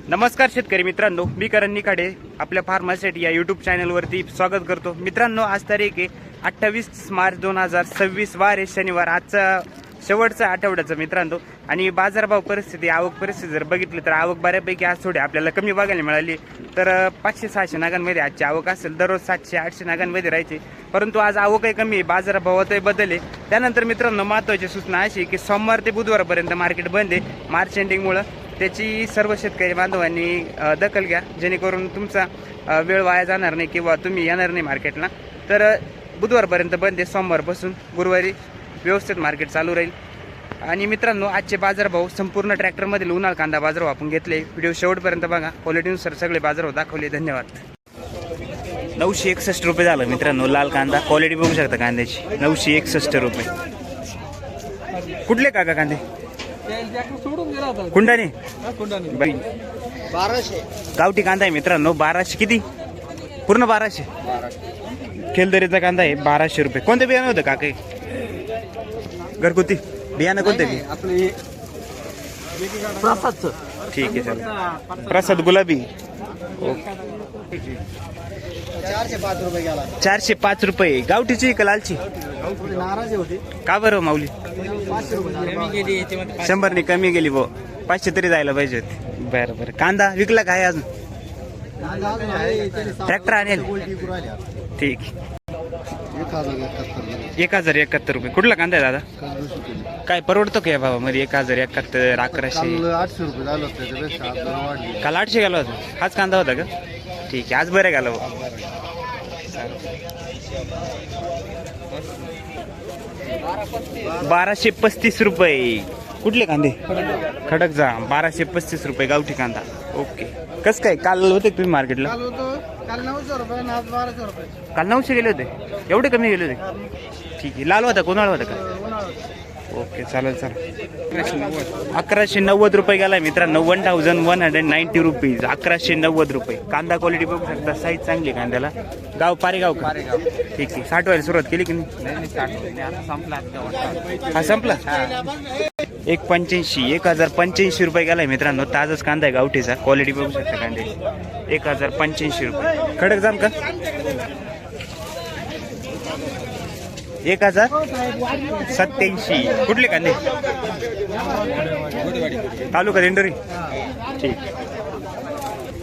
नमस्कार शेतकरी मित्रांनो, मी करण निखाडे आपल्या फार्मासिटी या यूट्यूब चॅनलवरती स्वागत करतो. मित्रांनो, आज तारीख आहे 28 मार्च 2026, वार आहे शनिवार. आजचा शेवटचा आठवड्याचा मित्रांनो. आणि बाजारभाव परिस्थिती, आवक परिस्थिती जर बघितली तर आवक बऱ्यापैकी आज थोडी आपल्याला कमी बघायला मिळाली. तर 500-600 नागांमध्ये आजची आवक असेल. दररोज 700-800 नागांमध्ये राहायची, परंतु आज आवकही कमी आहे, बाजारभावातही बदल आहे. त्यानंतर मित्रांनो, महत्त्वाची सूचना अशी की सोमवार ते बुधवारपर्यंत मार्केट बंद आहे मार्च एंडिंगमुळं. त्याची सर्व शेतकरी बांधवांनी दखल घ्या, जेणेकरून तुमचा वेळ वाया जाणार नाही किंवा तुम्ही येणार नाही मार्केटला. तर बुधवारपर्यंत बंद आहे, सोमवारपासून गुरुवारी व्यवस्थित मार्केट चालू राहील. आणि मित्रांनो, आजचे बाजारभाव संपूर्ण ट्रॅक्टरमधील उन्हाळ कांदा बाजारभाव आपण घेतले. व्हिडिओ शेवटपर्यंत बघा, क्वालिटीनुसार सगळे बाजारभाव दाखवले. धन्यवाद. 961 रुपये झालं मित्रांनो लाल कांदा. क्वालिटी बघू शकता कांद्याची, 961 रुपये. कुठले काका कांदे? कुंडाने 1200 गावठी कांदा आहे मित्रांनो. 1200 किती? पूर्ण 1200. खेलदरीचा कांदा आहे 1200 रुपये. कोणतं बियाणं होतं काका? घरगुती बियाणं कोणतं? आपले प्रसादचं. ठीक आहे, चालेल. प्रसाद गुलाबी. 405 रुपये गेला. 405 रुपये. गावठीची का लालची? नाराज होते. का बरं माऊली? 500 रुपये 100 कमी गेली भाऊ. 500 तरी जायला पाहिजे होते. बरं बरं. कांदा विकला काय अजून? ट्रॅक्टर आणेल. ठीक. 1071 रुपये. कुठला कांदा आहे दादा? काय परवडतो का या भावामध्ये? 1071, 1100. 800 रुपये झालं त्याच्यापेक्षा वाढली. काल 800 गेला होता. हाच कांदा होता का? ठीक आहे, आज बरं गेला भाऊ. 1235 रुपये. कुठले कांदे? खडकचा. 1235 रुपये गावठी कांदा. ओके. कसं काय काल होते तुम्ही मार्केटला? काल 900 रुपये आणि आज 1200 रुपये. काल 900 गेले होते. एवढे कमी गेले होते? ठीक आहे. लाल होता कोणाला होता का? ओके, चालेल चालेल. 1190 रुपये गेला मित्रांनो. 1190 रुपीज. 1190 रुपये. कांदा क्वालिटी बघू शकता, साईज चांगली कांद्याला. गाव पारेगाव का? ठीक आहे. साठवायला सुरुवात केली की नाही? हा संपला. 185 1085 रुपये गेलाय मित्रांनो. ताजाच कांदा आहे गावठीचा. क्वालिटी बघू शकता कांद्याची. 1085 रुपये. खडक जाम का? 1087. कुठले कांदे? तालुका दिंडोरी. ठीक.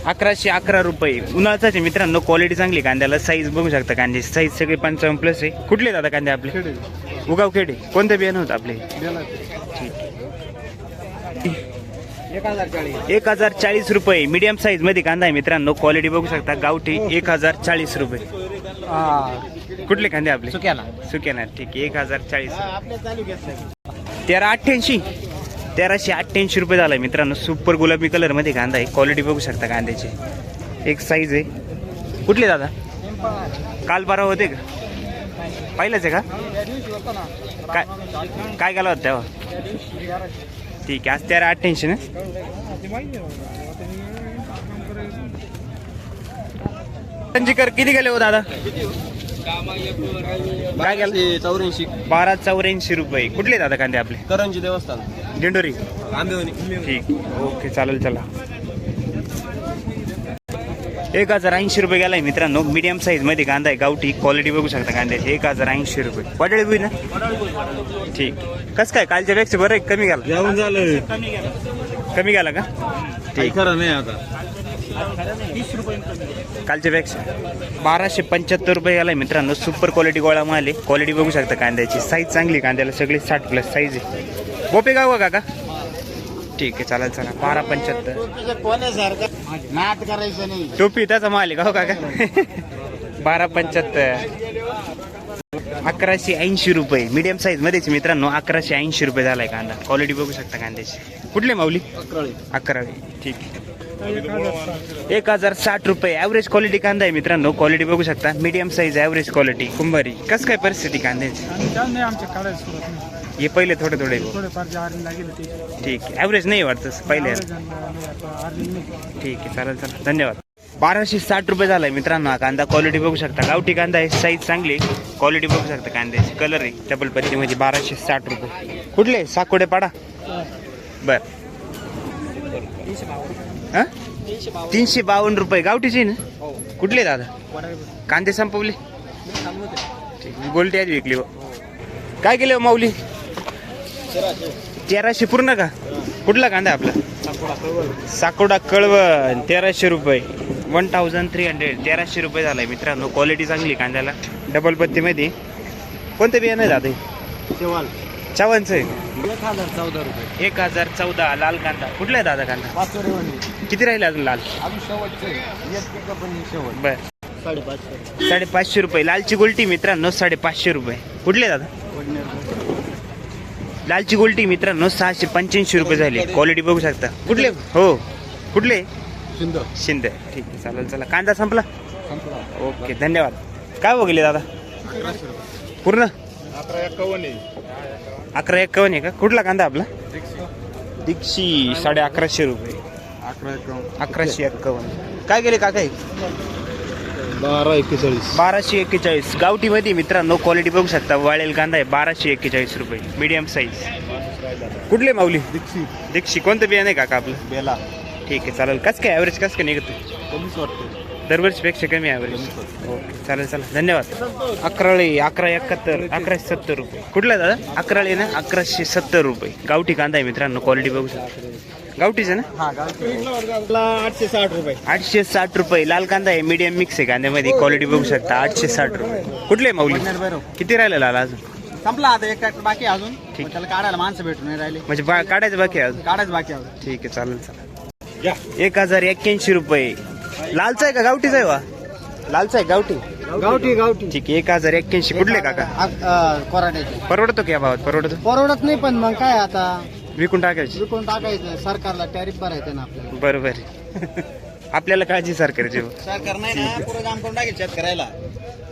1111 रुपये. उन्हाळ्याचे मित्रांनो. क्वालिटी चांगली कांद्याला. साईज बघू शकता कांद्याची. साईज सगळे 55+ आहे. कुठले दादा कांदे आपले? उगाव खेडे. कोणतं बियाणं होतं आपले? ठीक. 1040 रुपये. मीडियम साईज मध्ये कांदा आहे मित्रांनो. क्वालिटी बघू शकता. गावठी 1040 रुपये. कुठले कांदे आपले? सुक्याना. ठीक आहे. 1040. 1388. 1388 रुपये झाला मित्रांनो. सुपर गुलाबी कलर मध्ये कांदा आहे. क्वालिटी बघू शकता कांद्याची. एक साईज आहे. कुठले दादा? काल बारा होते का? पाहिलंच आहे का? काय काय गेला होता तेव्हा? ठीक आहे. आज 1388 ना. पंजीकर किती गेले हो दादा? काय गेलं? 84. 1284 रुपये. कुठले दादा कांदे आपले? करंजी देवस्थान दिंडोरी. आंबेवणी. ठीक. ओके, चालेल. चला. 1080 रुपये गेलाय मित्रांनो. मीडियम साईज मध्ये कांदा आहे गावठी. क्वालिटी बघू शकता कांद्याची. 1080 रुपये. वाटळे बुई ना. ठीक. कसं काय कालच्या पेक्षा बरं आहे? कमी गेला? जेवण झालं. कमी गेला का? ठीक. खरं नाही आता. कालच्या पेक्षा 1275 रुपये गेलाय मित्रांनो. सुपर क्वालिटी गोळा माल आहे. क्वालिटी बघू शकता कांद्याची. साईज चांगली कांद्याला. सगळी 60+ साईज आहे. गोपे गाव का काका? ठीक आहे, चालेल. चला. 1275. नाद करायचं नाही. टोपी त्याचा माल आहे का हो काका? 1275. 1180 रुपये. मीडियम साईज मध्येच मित्रांनो. 1180 रुपये झालाय कांदा. क्वालिटी बघू शकता कांद्याची. कुठले माऊली? 11. ठीक आहे. 1060 रुपये. ॲव्हरेज क्वालिटी कांदा आहे मित्रांनो. क्वालिटी बघू शकता. Medium size average quality. Kumbhari. कसं काय परिस्थिती कांद्याची? हे पहिले थोडे ठीक आहे. ॲव्हरेज नाही वाटतं पहिले. ठीक आहे, चालेल. धन्यवाद. 1260 रुपये झालाय मित्रांनो हा कांदा. क्वालिटी बघू शकता. गावठी कांदा आहे. साईज चांगली. क्वालिटी बघू शकता कांद्याची. कलर आहे डबल पत्ती म्हणजे. 1260 रुपये. कुठले? साकोडे पाडा. बर. 352 रुपये गावठीचे ना. हो कुठले दादा? कांदे संपवले. गोलटी आधी विकली हो. काय केले हो माऊली? 1300 पूर्ण का? कुठला कांदा आपला? साकोडा कळवण 1300 रुपये. 1300 1300 रुपये झालाय मित्रांनो. क्वालिटी चांगली कांद्याला. डबल पत्तीमध्ये. कोणतं बियाणं आहे दादा? शेवाल चव्हाणचं आहे. 1014 रुपये. 1014 लाल कांदा. कुठला आहे दादा कांदा? पाचोरे किती राहिले अजून लाल? अजून शेवटचे एक पिकअप पण शेवट बर 550. 550 रुपये. लालची गोल्टी मित्रांनो 550 रुपये. कुठले दादा? लालची गोल्टी मित्रांनो 685 रुपये झाली. क्वालिटी बघू शकता. कुठले हो? कुठले? शिंदे. ठीक आहे चालेल. चला कांदा संपला. ओके धन्यवाद. काय बघले दादा? पूर्ण 1151 आहे का? कुठला कांदा आपला? दीक्षी 1150 रुपये. 1151. काय गेले काका? 1241 गावठी मध्ये मित्रांनो. क्वालिटी बघू शकता. वाळेल कांदा आहे 1241 रुपये. Medium size. कुठले माऊली? दीक्षी. कोणतं बियाणं आहे काका आपलं? बेला ठीक आहे चालेल. कस काय ॲव्हरेज कसं काय निघतो? कमीच वाटते. दरवर्षीपेक्षा कमी ॲव्हरेज. ओके चालेल. चला धन्यवाद. अकराळी 1171 1170 रुपये. कुठला दादा? अकराळी ना 1170 रुपये. गावठी कांदा आहे मित्रांनो. क्वालिटी बघू शकता. गावठीच आहे ना. हा गावठी 860 रुपये. 860 रुपये. लाल कांदा आहे. मीडियम मिक्स आहे कांद्यामध्ये. क्वालिटी बघू शकता. 860 रुपये. कुठले माऊली? किती राहिले लाल अजून? संपला आता. एक ट्रॅक्टर बाकी आहे अजून. ठीक. त्याला काढायला माणसं भेटून नाही राहिले. म्हणजे काढायचं बाकी आहे अजून. काढायचं बाकी आहे अजून. ठीक आहे चालेल. चला 1081 रुपये. लालचा आहे का गावठीचा आहे? वा लालचा आहे गावठी. गावठी ठीक आहे. 1081. कुठले काका? कोराड्याचे. परवडतो की या भावात? परवडतो. परवडत नाही पण मग काय आता विकून टाकायची. विकून टाकायचं. सरकारला टॅरिफ भरायचं ना आपल्याला. बरोबर. आपल्याला काळजी सरकारची. सरकार नाही ना पुढे काम करून टाकेल शेतकऱ्याला.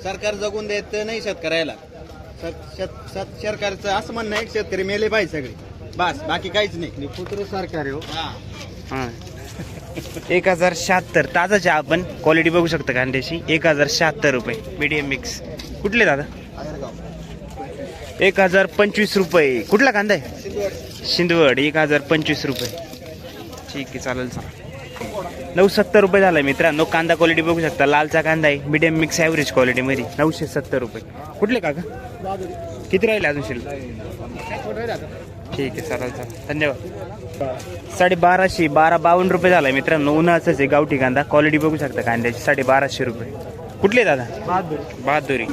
सरकार जगून देत नाही शेतकऱ्याला. सरकारचं असं म्हणणं आहे शेतकरी मेले पाहिजे सगळे. बस बाकी काहीच नाही. पुत्र सरकार आहे हो. हां 1076. ताजा चहा आपण. क्वालिटी बघू शकता कांद्याची. 1076 रुपये. Medium mix. कुठले दादा? 1025 रुपये. कुठला कांदा आहे? शिंदवड 1025 रुपये. ठीक आहे चालेल. 970 रुपये झाला मित्रांनो. कांदा क्वालिटी बघू शकता. लालचा कांदा आहे. Medium mix average क्वालिटीमध्ये. 970 रुपये. कुठले काका? किती राहिले अजून शिल्लक? ठीक आहे चालेल. धन्यवाद. 1250 1252 रुपये झाला मित्रांनो. उन्हाळाच आहे गावठी कांदा. क्वालिटी बघू शकता कांद्याची. 1250 रुपये. कुठले दादा? बहादुरी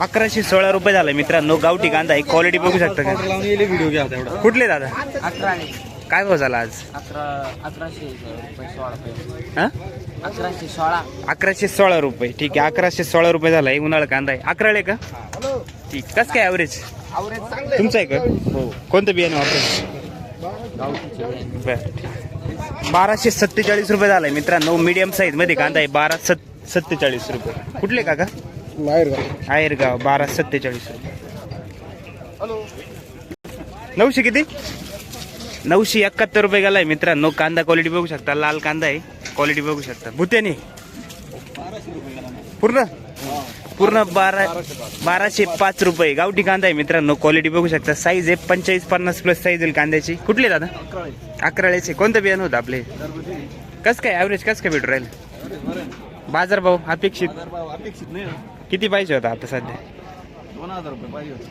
1116 रुपये झाला मित्रांनो. गावठी कांदा आहे. क्वालिटी बघू शकता. व्हिडिओ घ्या तेवढा. कुठले दादा? काय भाव झाला आज? 1116 रुपये. ठीक आहे 1116 रुपये झाला. उन्हाळा कांदा आहे. अकराळे का? ठीक. कस काय ॲव्हरेज तुमचं आहे का? हो. कोणतं बियाणं वापरायचं? बर 1247 रुपये झालाय मित्रांनो. मीडियम साईज मध्ये कांदा आहे. 1247 रुपये. कुठले काका? आयरगाव 1247 रुपये. 900 किती? 971 रुपये गेलाय मित्रांनो. कांदा क्वालिटी बघू शकता. लाल कांदा आहे. क्वालिटी बघू शकता. भुत्याने पूर्ण 1205 रुपये. गावठी कांदा आहे मित्रांनो. क्वालिटी बघू शकता. साईज आहे 45-50 प्लस साईज आहे कांद्याची. कुठले दादा? अकराळेचे. कोणतं बियाणं होतं आपले? कस काय ॲव्हरेज कस काय भेटू राहील? बाजार भाव अपेक्षित नाही. किती पाहिजे होता आता सध्या? 2000 रुपये पाहिजे होते.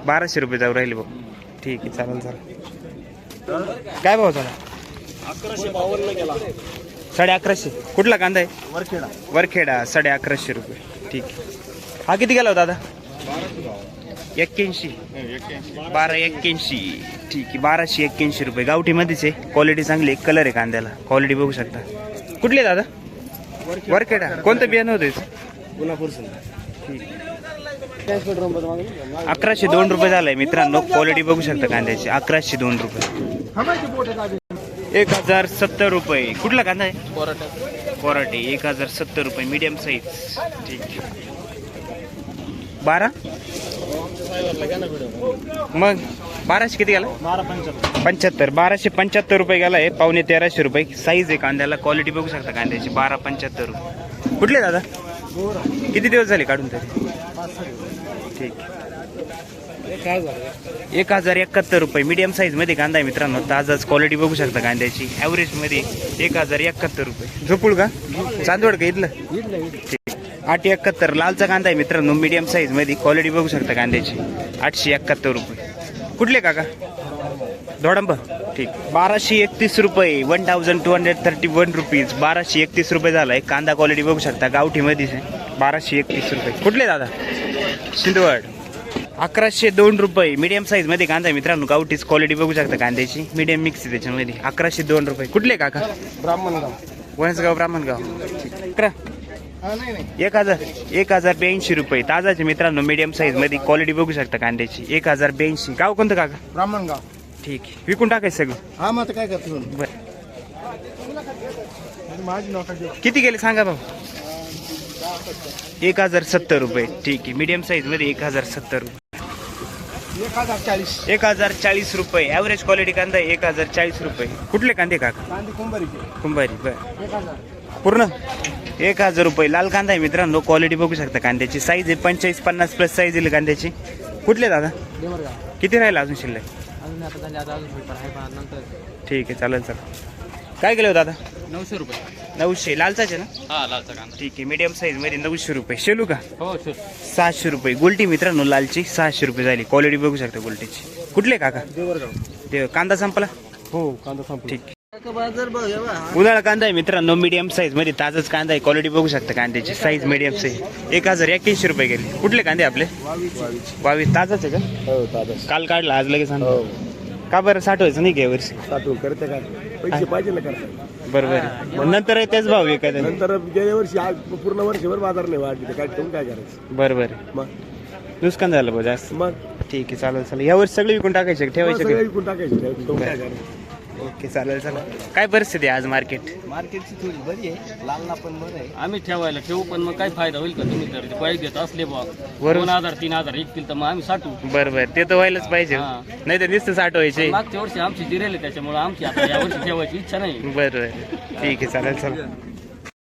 1200 रुपये जाऊ राहिले भाऊ. ठीक आहे चालेल. काय भाव झाला? 1152 गेला. 1150. कुठला कांदा आहे? वरखेडा 1150 रुपये. ठीक आहे. हा किती गेला होता दादा? 81. 1281. ठीक आहे 1281 रुपये. गावठीमध्येच आहे. क्वालिटी चांगली आहे. कलर आहे कांद्याला. क्वालिटी बघू शकता. कुठले दादा? वरखेडा. कोणतं बियाणं होतं? कोल्हापूर. ठीक. 1102 रुपये झालाय मित्रांनो. क्वालिटी बघू शकता कांद्याची. 1102 रुपये. 1070 रुपये. कुठला कांदा आहे? कोराटे 1070 रुपये. Medium size. ठीक. 12 मग 1200 किती गेला? 75. 1275 रुपये गेला आहे. 1350 रुपये. साईज आहे कांद्याला. क्वालिटी बघू शकता कांद्याची. 1275 रुपये. कुठले दादा? किती दिवस झाले काढून तरी? ठीक. ₹1071 मीडियम साईज मध्ये कांदा आहे मित्रांनो. ताजाच क्वालिटी बघू शकता कांद्याची. ॲव्हरेज मध्ये ₹1071. झोपूळ का चांदवड का इथलं? 871 लालचा कांदा आहे मित्रांनो. मीडियम साईज मध्ये क्वालिटी बघू शकता कांद्याची. ₹871. कुठले काका? दोडंब. ठीक. ₹1231. ₹1231. ₹1231 झालाय. कांदा क्वालिटी बघू शकता. गावठी मध्येच आहे. ₹1231. कुठले दादा? शिंदवड. ₹1102. मीडियम साईज मध्ये कांदा आहे मित्रांनो. गावठीच क्वालिटी बघू शकता कांद्याची. मीडियम मिक्स आहे त्याच्यामध्ये. ₹1102. कुठले काका? ब्राह्मणगाव. वणसगाव ब्राह्मणगाव. 1082. ताजाचे मित्रांनो. मीडियम साईज मध्ये क्वालिटी बघू शकता कांद्याची. 1082. गाव कोणतं काका? ब्राह्मणगाव. ठीक आहे. विकून टाकायचं सगळं. हा मग आता काय करतो बरं. माझी नोटा दे. किती गेले सांगा भाऊ? ₹1070. ठीक आहे. मीडियम साईज मध्ये ₹1070. 1040. ₹1040. ॲव्हरेज क्वालिटी कांदा आहे. ₹1040. कुठले कांदे काका? कांदे कुंभारीचे. कुंभारी. बरं. 1000. पूर्ण ₹1000. लाल कांदा आहे मित्रांनो. क्वालिटी बघू शकता कांद्याची. साईज आहे 45-50 प्लस साईज आहे कांद्याची. कुठले दादा? देवरगाव. किती राहिला अजून शिल्लक? अजून आता झाले आता अजून पेपर आहे पण नंतर. ठीक आहे चालेल सर. काय केलं हो दादा? ₹900. 900. लालचाच आहे ना? हा लालचा कांदा. ठीक आहे. मीडियम साईज मध्ये ₹900. शेलू का? हो शुद्ध. ₹600. गोल्टी मित्रांनो लालची ₹600 झाली. क्वालिटी बघू शकता गोल्टीची. कुठले काका? देवरगाव. ते कांदा संपला? हो कांदा संपला. ठीक. बाजार भाव उन्हाळा कांदा आहे मित्रांनो. मीडियम साईज मध्ये ताजाच कांदा आहे. क्वालिटी बघू शकता कांद्याची. Size medium size. ₹1081 गेले. कुठले कांदे आपले? 22. ताजाच आहे का? हो दादा. काल काढला आज लगेच आणला. का बरं साठवायचं नाही का यावर्षी? साठवून करते काय पैसे पाहिजे ना करता. बरोबर. नंतर तेच भाव एखाद्या. नंतर गेल्या वर्षी आज पूर्ण वर्षभर बाजार नाही वाढली काय ठेवून काय करायचं. बरोबर. मग नुकसान झालं बघ जास्त. मग ठीक आहे चालेल चालेल. यावर्षी सगळे विकून टाकायचे का? ठेवायचे सगळं का? विकून टाकायचं ठेवून काय करायचं. ओके चालेल चालेल. काय परिस्थिती आहे आज मार्केट? मार्केटची थोडी बरी आहे. लालना पण बरं आहे. आम्ही ठेवू पण मग काय फायदा होईल का? तुम्ही जर पैसे देत असले बा बरोबर. 2000-3000 विकतील तर मग आम्ही साठवू. बरोबर. ते तर व्हायलाच पाहिजे. हा. नाही तर नुसतं साठवायचे. मागच्या वर्षी आमची जिरेल त्याच्यामुळे आमची आता या वर्षी ठेवायची इच्छा नाही. बरोबर. ठीक आहे चालेल चालेल.